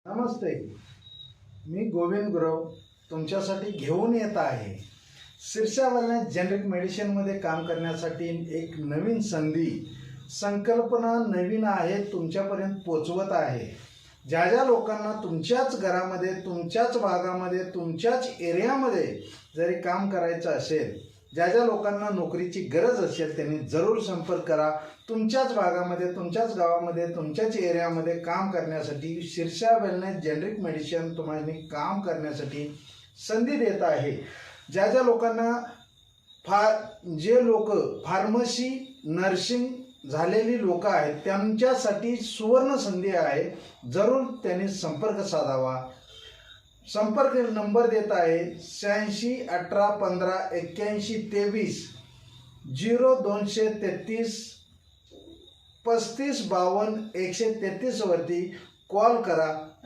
नमस्ते, मी गोविंद गुरव तुमच्यासाठी घेऊन येत आहे. शीर्षा वेलनेस जेनरिक मेडिसिनमध्ये काम करण्यासाठी एक नवीन संधी, संकल्पना नवीन आहे, तुमच्यापर्यंत पोचवत आहे. ज्या ज्या लोकांना तुमच्याच घरामध्ये, तुमच्याच भागामध्ये, तुमच्याच एरियामध्ये जरी काम करायचं असेल, ज्या ज्या लोकांना नोकरीची गरज असेल त्यांनी जरूर संपर्क करा. तुमच्याच भागामध्ये, तुमच्याच गावामध्ये, तुमच्याच एरियामध्ये काम करण्यासाठी शीर्षा वेलनेस जेनरिक मेडिसिन तुम्हाला काम करण्यासाठी संधी देत आहे. ज्या ज्या लोकांना जे लोक फार्मसी नर्सिंग झालेली लोक आहेत त्यांच्यासाठी सुवर्ण संधी आहे. जरूर त्यांनी संपर्क साधावा. संपर्क नंबर देत आहे 86 18 15 81 23 0233 35 52 133 वरती कॉल करा.